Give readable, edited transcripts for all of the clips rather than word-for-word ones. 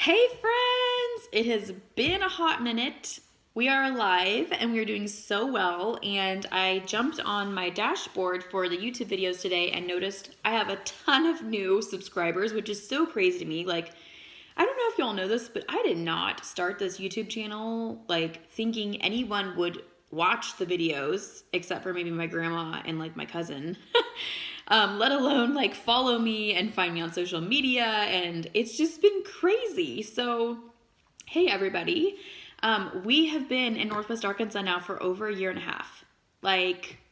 Hey friends! It has been a hot minute. We are alive and we are doing so well. And I jumped on my dashboard for the YouTube videos today and noticed I have a ton of new subscribers, which is so crazy to me. Like, I don't know if y'all know this, but I did not start this YouTube channel thinking anyone would watch the videos except for maybe my grandma and my cousin. Let alone follow me and find me on social media, and it's just been crazy. So, hey everybody, we have been in Northwest Arkansas now for over a year and a half.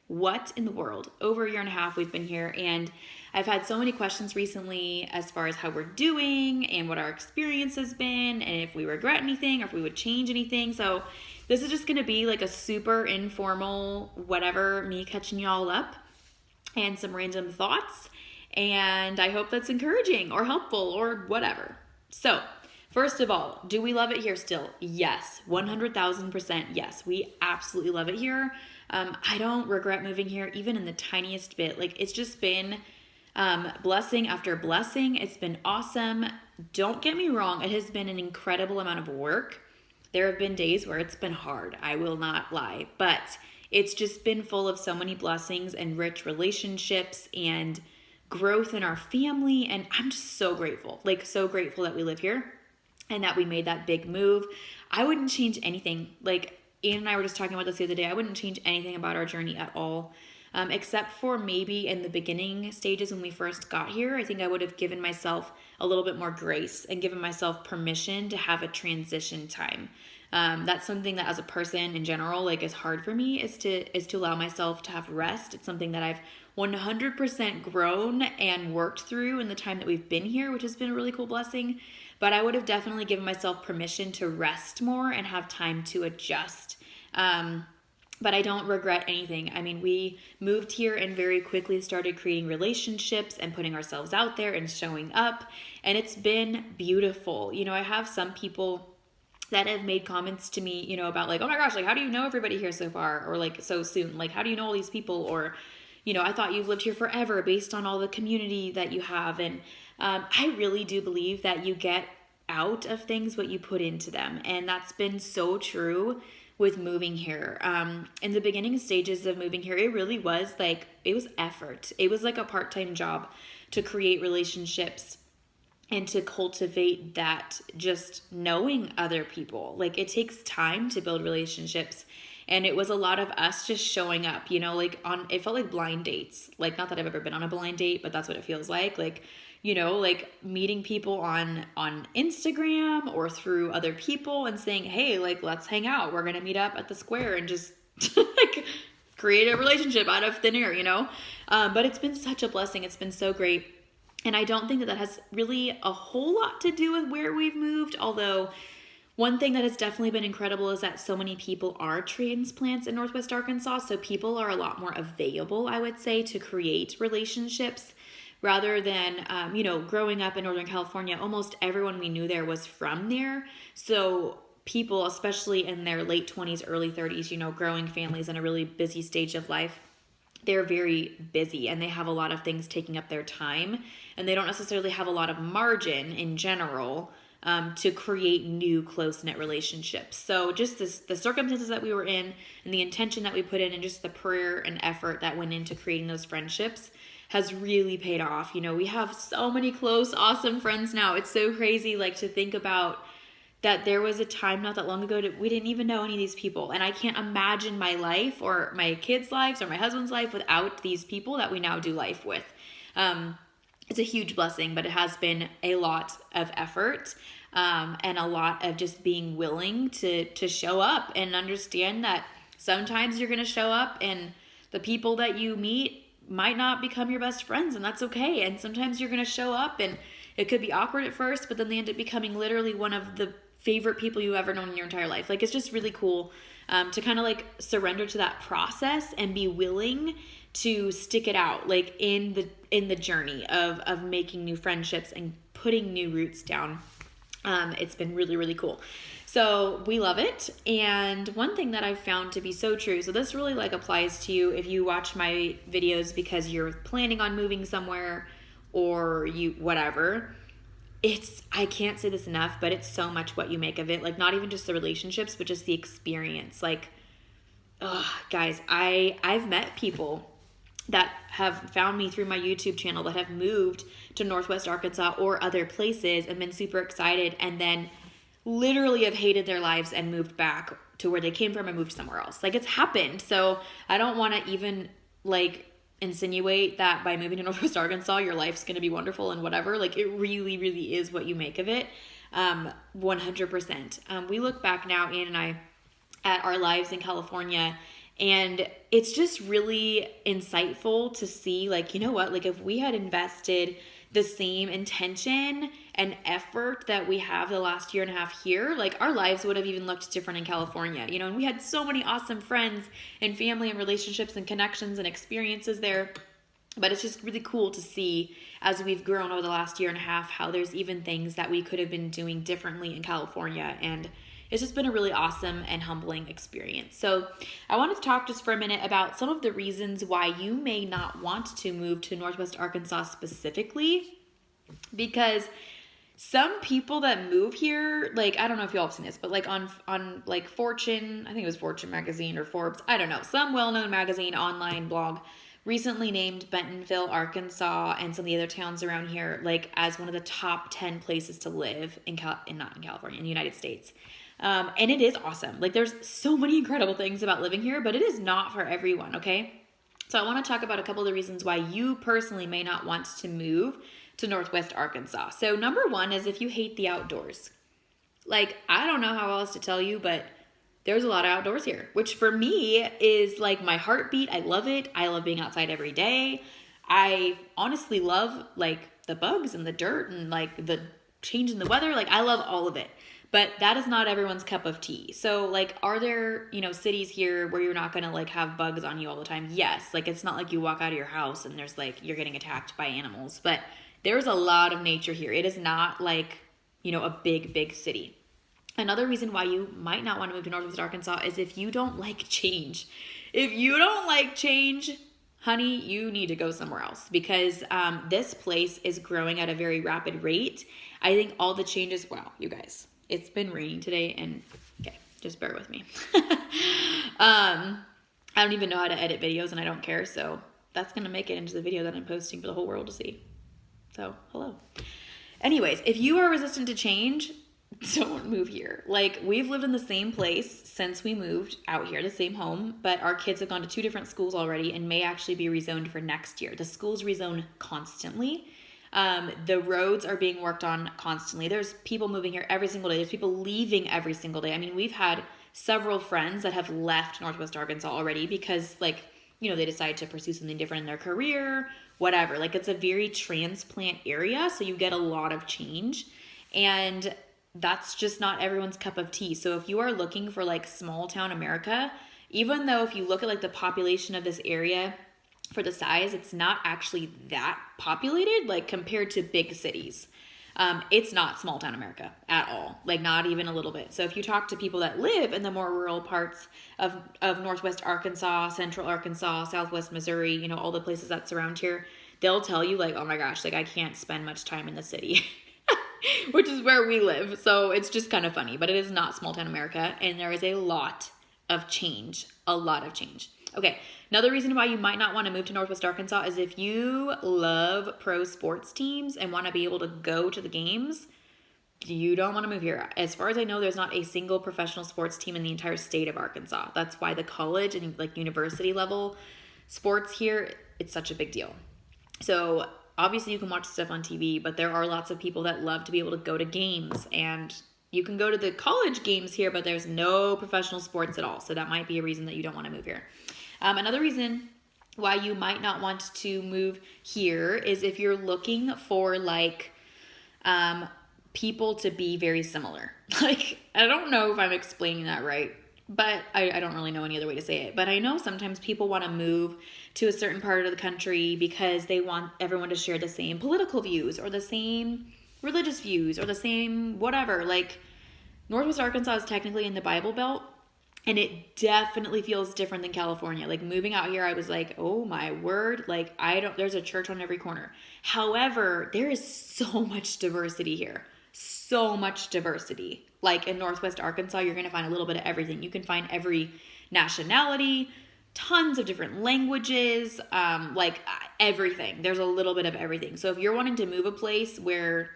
What in the world? Over a year and a half we've been here, and I've had so many questions recently as far as how we're doing and what our experience has been, and if we regret anything or if we would change anything. So this is just gonna be a super informal whatever, me catching y'all up and some random thoughts, and I hope that's encouraging or helpful or whatever. So, first of all, do we love it here still? Yes, 100,000% yes. We absolutely love it here. I don't regret moving here even in the tiniest bit. It's just been blessing after blessing. It's been awesome. Don't get me wrong, it has been an incredible amount of work. There have been days where it's been hard, I will not lie, but it's just been full of so many blessings and rich relationships and growth in our family. And I'm just so grateful, so grateful that we live here and that we made that big move. I wouldn't change anything. Ian and I were just talking about this the other day. I wouldn't change anything about our journey at all, except for maybe in the beginning stages when we first got here. I think I would have given myself a little bit more grace and given myself permission to have a transition time. That's something that as a person in general, is hard for me, is to allow myself to have rest. It's something that I've 100% grown and worked through in the time that we've been here, which has been a really cool blessing. But I would have definitely given myself permission to rest more and have time to adjust. But I don't regret anything. I mean, we moved here and very quickly started creating relationships and putting ourselves out there and showing up. And it's been beautiful. I have some people that have made comments to me, about oh my gosh, how do you know everybody here so far? Or so soon? How do you know all these people? Or, I thought you've lived here forever based on all the community that you have. And I really do believe that you get out of things what you put into them. And that's been so true with moving here. In the beginning stages of moving here, it really was it was effort. It was a part-time job to create relationships and to cultivate that, just knowing other people. It takes time to build relationships. And it was a lot of us just showing up, it felt like blind dates. Not that I've ever been on a blind date, but that's what it feels like. Meeting people on Instagram or through other people and saying, hey, let's hang out. We're going to meet up at the square and just create a relationship out of thin air, But it's been such a blessing. It's been so great. And I don't think that has really a whole lot to do with where we've moved. Although one thing that has definitely been incredible is that so many people are transplants in Northwest Arkansas. So people are a lot more available, I would say, to create relationships. Rather than, growing up in Northern California, almost everyone we knew there was from there. So people, especially in their late 20s, early 30s, growing families in a really busy stage of life, they're very busy and they have a lot of things taking up their time. And they don't necessarily have a lot of margin in general to create new close-knit relationships. So just the circumstances that we were in and the intention that we put in and just the prayer and effort that went into creating those friendships has really paid off. We have so many close, awesome friends now. It's so crazy, to think about that there was a time not that long ago that we didn't even know any of these people. And I can't imagine my life or my kids' lives or my husband's life without these people that we now do life with. It's a huge blessing, but it has been a lot of effort and a lot of just being willing to show up and understand that sometimes you're going to show up and the people that you meet might not become your best friends, and that's okay. And sometimes you're going to show up and it could be awkward at first, but then they end up becoming literally one of the favorite people you've ever known in your entire life. It's just really cool to kind of surrender to that process and be willing to stick it out in the journey of making new friendships and putting new roots down. It's been really, really cool. So we love it. And one thing that I've found to be so true, so this really applies to you if you watch my videos because you're planning on moving somewhere or you whatever. I can't say this enough, but it's so much what you make of it. Like, not even just the relationships, but just the experience. Like, guys, I've met people that have found me through my YouTube channel that have moved to Northwest Arkansas or other places and been super excited, and then literally have hated their lives and moved back to where they came from and moved somewhere else. Like, it's happened. So I don't want to even like insinuate that by moving to Northwest Arkansas, your life's going to be wonderful and whatever. Like, it really, really is what you make of it. 100%. We look back now, Ian and I, at our lives in California, and it's just really insightful to see, like, you know what, like, if we had invested the same intention and effort that we have the last year and a half here, like, our lives would have even looked different in California, you know, and we had so many awesome friends and family and relationships and connections and experiences there. But it's just really cool to see, as we've grown over the last year and a half, how there's even things that we could have been doing differently in California. And it's just been a really awesome and humbling experience. So I wanted to talk just for a minute about some of the reasons why you may not want to move to Northwest Arkansas specifically, because some people that move here, like, I don't know if y'all have seen this, but like on like Fortune, I think it was Fortune magazine or Forbes, I don't know, some well-known magazine, online blog, recently named Bentonville, Arkansas, and some of the other towns around here, like, as one of the top 10 places to live not in California, in the United States. And it is awesome. Like, there's so many incredible things about living here, but it is not for everyone, okay? So I want to talk about a couple of the reasons why you personally may not want to move to Northwest Arkansas. So number one is if you hate the outdoors. Like, I don't know how else to tell you, but there's a lot of outdoors here, which for me is like my heartbeat. I love it. I love being outside every day. I honestly love like the bugs and the dirt and like the change in the weather. Like, I love all of it. But that is not everyone's cup of tea. So, like, are there, you know, cities here where you're not going to, like, have bugs on you all the time? Yes. Like, it's not like you walk out of your house and there's, like, you're getting attacked by animals. But there's a lot of nature here. It is not, like, you know, a big, big city. Another reason why you might not want to move to Northwest Arkansas is if you don't like change. If you don't like change, honey, you need to go somewhere else, because this place is growing at a very rapid rate. I think all the changes, wow, you guys. It's been raining today, and okay, just bear with me. I don't even know how to edit videos, and I don't care, so that's going to make it into the video that I'm posting for the whole world to see. So, hello. Anyways, if you are resistant to change, don't move here. Like, we've lived in the same place since we moved out here, the same home, but our kids have gone to 2 different schools already and may actually be rezoned for next year. The schools rezone constantly. The roads are being worked on constantly. There's people moving here every single day. There's people leaving every single day. I mean, we've had several friends that have left Northwest Arkansas already because, like, you know, they decide to pursue something different in their career, whatever. Like, it's a very transplant area, so you get a lot of change. And that's just not everyone's cup of tea. So if you are looking for, like, small town America, even though if you look at, like, the population of this area, for the size, it's not actually that populated, like, compared to big cities. It's not small town America at all, like, not even a little bit. So if you talk to people that live in the more rural parts of Northwest Arkansas, Central Arkansas, Southwest Missouri, you know, all the places that surround here, they'll tell you, like, oh my gosh, like, I can't spend much time in the city, which is where we live. So it's just kind of funny, but it is not small town America, and there is a lot of change, a lot of change. Okay, another reason why you might not want to move to Northwest Arkansas is if you love pro sports teams and want to be able to go to the games, you don't want to move here. As far as I know, there's not a single professional sports team in the entire state of Arkansas. That's why the college and, like, university level sports here, it's such a big deal. So obviously you can watch stuff on TV, but there are lots of people that love to be able to go to games, and you can go to the college games here, but there's no professional sports at all. So that might be a reason that you don't want to move here. Another reason why you might not want to move here is if you're looking for, like, people to be very similar. Like, I don't know if I'm explaining that right, but I don't really know any other way to say it. But I know sometimes people want to move to a certain part of the country because they want everyone to share the same political views or the same religious views or the same whatever. Like, Northwest Arkansas is technically in the Bible Belt, And it definitely feels different than California. Like moving out here, I was like, oh my word, like there's a church on every corner. However, there is so much diversity here. So much diversity. Like in Northwest Arkansas, you're going to find a little bit of everything. You can find every nationality, tons of different languages, like everything. There's a little bit of everything. So if you're wanting to move a place where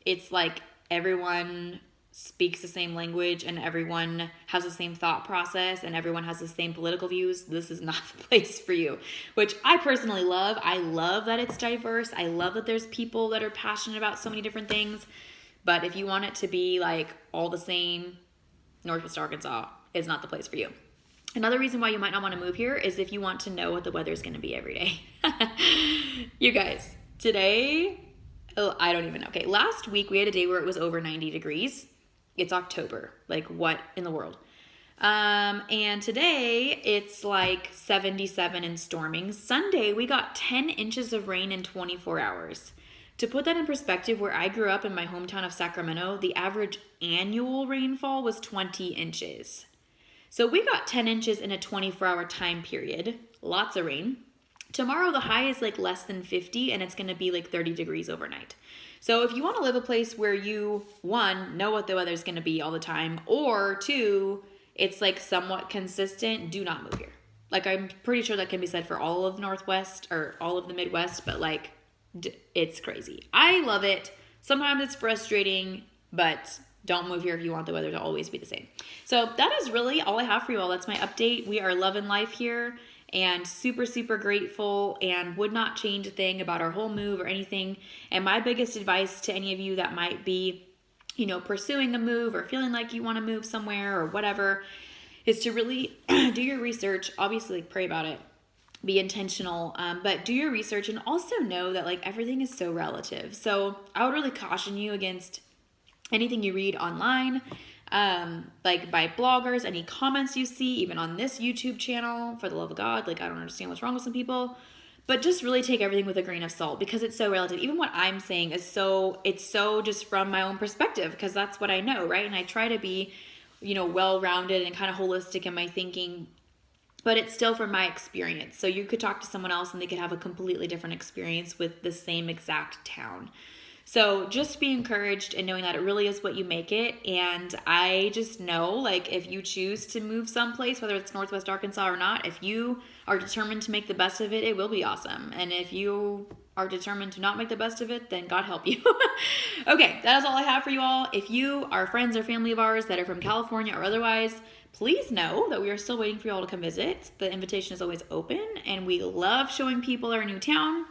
it's like everyone speaks the same language and everyone has the same thought process and everyone has the same political views, this is not the place for you, which I personally love. I love that it's diverse. I love that there's people that are passionate about so many different things. But if you want it to be like all the same, Northwest Arkansas is not the place for you. Another reason why you might not want to move here is if you want to know what the weather is going to be every day. You guys, today, I don't even know. Okay, last week we had a day where it was over 90 degrees. It's October. Like, what in the world? And today it's like 77 and storming. Sunday, we got 10 inches of rain in 24 hours. To put that in perspective, where I grew up in my hometown of Sacramento, the average annual rainfall was 20 inches. So we got 10 inches in a 24-hour time period. Lots of rain. Tomorrow, the high is like less than 50, and it's going to be like 30 degrees overnight. So if you want to live a place where you, one, know what the weather's going to be all the time, or two, it's like somewhat consistent, do not move here. Like, I'm pretty sure that can be said for all of the Northwest or all of the Midwest, but like, it's crazy. I love it. Sometimes it's frustrating, but don't move here if you want the weather to always be the same. So that is really all I have for you all. That's my update. We are loving life here and super, super grateful and would not change a thing about our whole move or anything. And my biggest advice to any of you that might be, pursuing a move or feeling like you want to move somewhere or whatever is to really do your research. Obviously, pray about it. Be intentional, but do your research and also know that like everything is so relative. So I would really caution you against anything you read online, like by bloggers, any comments you see, even on this YouTube channel, for the love of God. Like, I don't understand what's wrong with some people, but just really take everything with a grain of salt because it's so relative. Even what I'm saying is it's so just from my own perspective because that's what I know, right? And I try to be, well-rounded and kind of holistic in my thinking, but it's still from my experience. So you could talk to someone else and they could have a completely different experience with the same exact town. So just be encouraged in knowing that it really is what you make it. And I just know, like, if you choose to move someplace, whether it's Northwest Arkansas or not, if you are determined to make the best of it, it will be awesome. And if you are determined to not make the best of it, then God help you. Okay, that is all I have for you all. If you are friends or family of ours that are from California or otherwise, please know that we are still waiting for you all to come visit. The invitation is always open, and we love showing people our new town.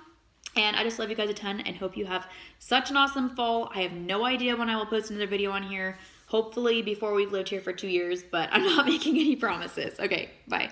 And I just love you guys a ton and hope you have such an awesome fall. I have no idea when I will post another video on here. Hopefully before we've lived here for 2 years, but I'm not making any promises. Okay, bye.